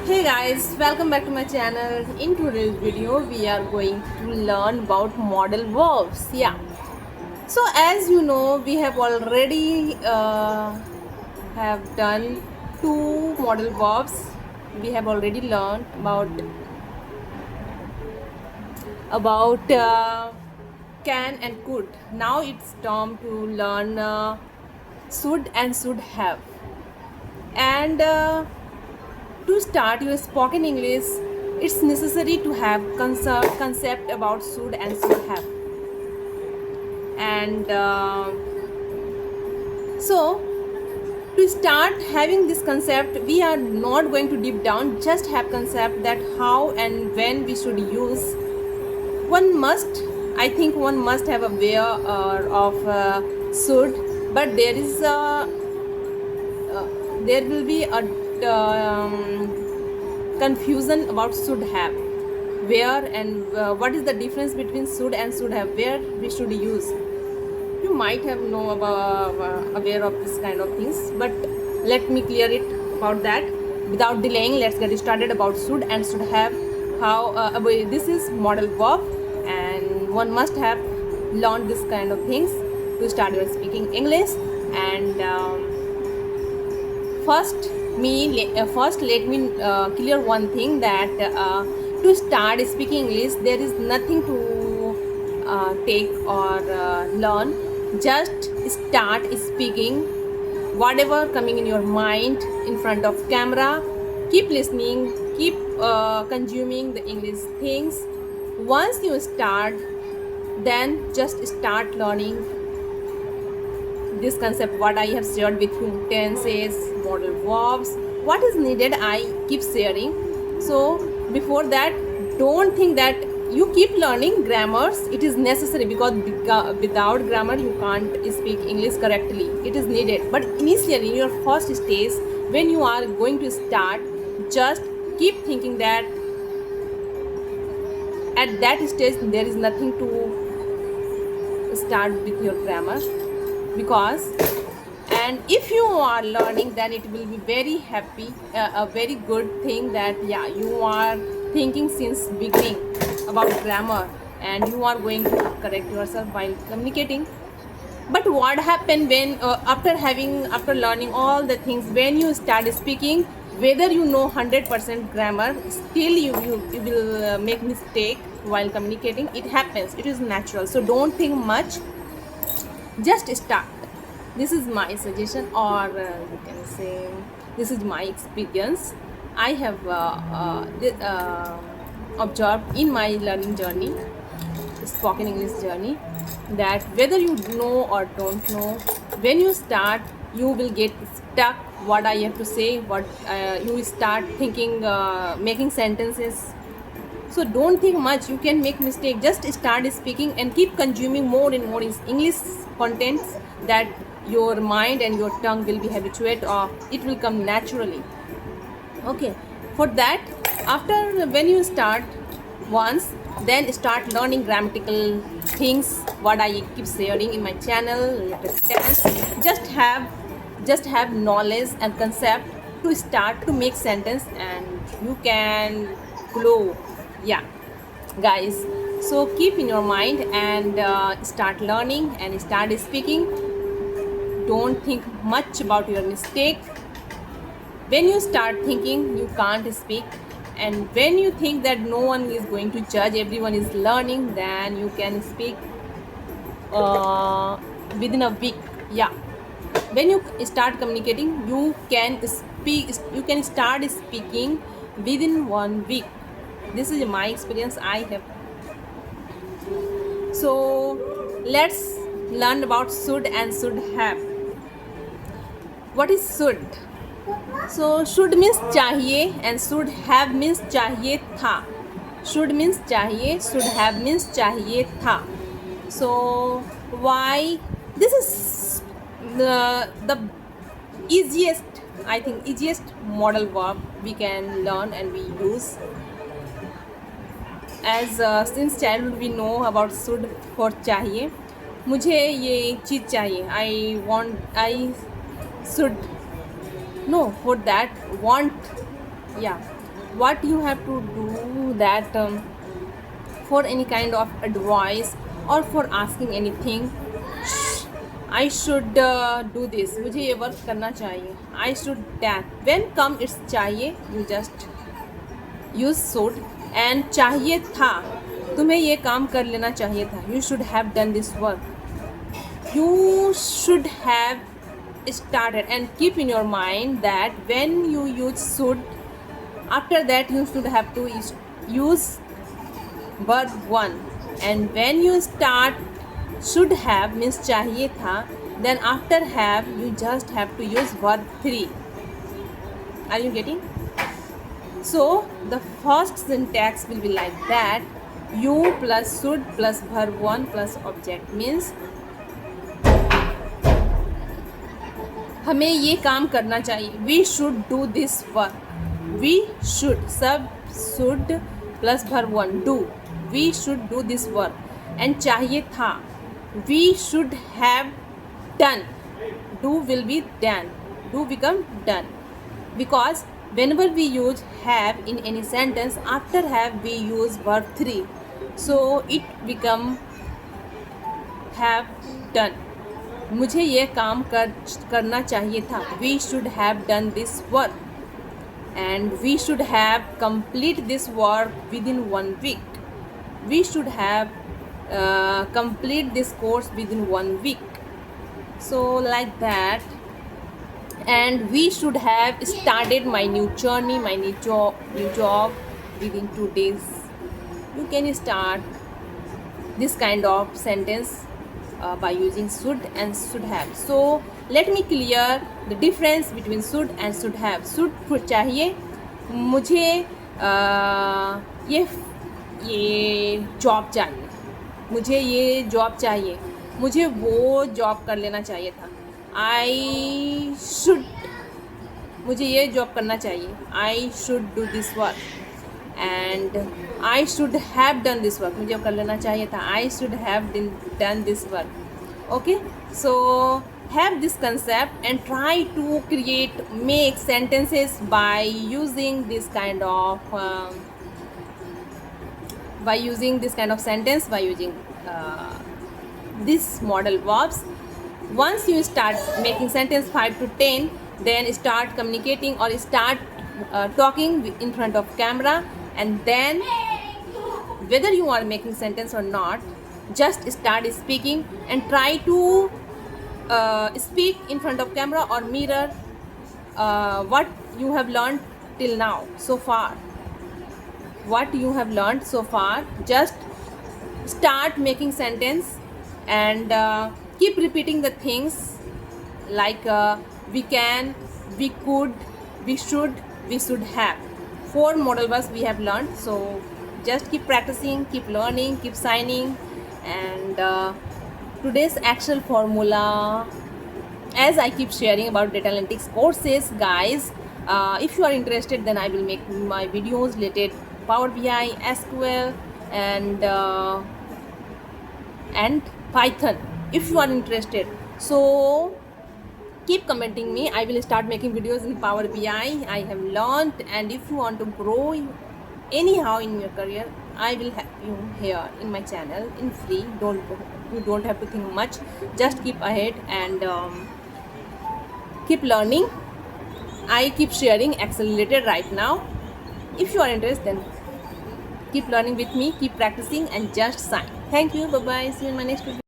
Hey guys, welcome back to my channel. In today's video, we are going to learn about modal verbs. Yeah. So as you know, we have already have done two modal verbs. We have already learned about can and could. Now it's time to learn should and should have. And to start your spoken English, it's necessary to have concept about should and should have. And so, to start having this concept, we are not going to deep down, just have concept that how and when we should use. One must, I think, one must have aware of should, but there will be a confusion about should have, where and what is the difference between should and should have, where we should use. You might have know about aware of this kind of things, but let me clear it about that. Without delaying, let's get started about should and should have. How this is modal verb, and one must have learned this kind of things to start your speaking English. And first let me clear one thing, that to start speaking English, there is nothing to take or learn. Just start speaking whatever coming in your mind in front of camera. Keep listening, keep consuming the English things. Once you start, then just start learning this concept what I have shared with you: tenses, modal verbs, what is needed I keep sharing. So before that, don't think that you keep learning grammars. It is necessary, because without grammar you can't speak English correctly. It is needed, but initially in your first stage, when you are going to start, just keep thinking that at that stage there is nothing to start with your grammar. Because, and if you are learning, then it will be very happy, a very good thing that yeah, you are thinking since beginning about grammar, and you are going to correct yourself while communicating. But what happened when after learning all the things, when you start speaking, whether you know 100% grammar, still you will make mistake while communicating. It happens, it is natural. So don't think much, just start. This is my suggestion, or you can say this is my experience. I have observed in my learning journey, spoken English journey, that whether you know or don't know, when you start, you will get stuck what I have to say, what you start thinking, making sentences. So don't think much, you can make mistake. Just start speaking and keep consuming more and more English contents, that your mind and your tongue will be habituated, or it will come naturally. Okay, for that, after when you start once, then start learning grammatical things what I keep sharing in my channel, latest tense. Just have knowledge and concept to start to make sentence, and you can glow. Yeah, guys, so keep in your mind and start learning and start speaking. Don't think much about your mistake. When you start thinking, you can't speak. And when you think that no one is going to judge, everyone is learning, then you can speak within a week. Yeah, when you start communicating, you can start speaking within 1 week. This is my experience I have. So let's learn about should and should have. What is should? So should means चाहिए, and should have means चाहिए था. Should means चाहिए, should have means चाहिए था. So why this is the easiest, I think, easiest modal verb we can learn and we use. As since childhood we know about should for चाहिए. मुझे ये चीज़ चाहिए, I should, no, for that want. Yeah, what you have to do that for any kind of advice or for asking anything. I should do this, मुझे ये work करना चाहिए. I should that. When come it's चाहिए, you just use should. And चाहिए था, तुम्हें ये काम कर लेना चाहिए था. You should have done this work. You should have started. And keep in your mind that when you use should, after that you should have to use verb 1. And when you start should have means चाहिए था, then after have you just have to use verb 3. Are you getting? So the first syntax will be like that. You plus should plus verb 1 plus object means हमें ये काम करना चाहिए. We should do this work. We should, सब should plus verb 1 do. We should do this work. And चाहिए था, we should have done. Do will be done. Do become done. Because whenever we use have in any sentence, after have we use verb 3. So it become have done. मुझे ये काम करना चाहिए था. We should have done this work. And we should have complete this work within 1 week. We should have complete this course within 1 week. So like that. And we should have started my new journey, my new job within 2 days. You can start this kind of sentence by using should and should have. So let me clear the difference between should and should have. Should चाहिए, मुझे ये job चाहिए, मुझे ये job चाहिए, मुझे वो job कर लेना चाहिए था. I should, मुझे ये जॉब करना चाहिए. I should do this work. And I should have done this work. मुझे कर लेना चाहिए था. I should have done this work. Okay, so have this concept and try to make sentences by using this kind of sentence, by using this model verbs. Once you start making sentence 5 to 10, then start communicating or start talking in front of camera. And then whether you are making sentence or not, just start speaking and try to speak in front of camera or mirror what you have learned till now so far. What you have learned so far, just start making sentence and keep repeating the things like we can, we could, we should have. 4 modal verbs we have learned. So just keep practicing, keep learning, keep signing. And today's actual formula, as I keep sharing about data analytics courses, guys, if you are interested, then I will make my videos related Power BI, SQL, and Python if you are interested. So keep commenting me. I will start making videos in Power BI. I have learned, and if you want to grow anyhow in your career, I will help you here in my channel in free. You don't have to think much. Just keep ahead and keep learning. I keep sharing accelerated right now. If you are interested, then keep learning with me, keep practicing, and just sign. Thank you. Bye bye. See you in my next video.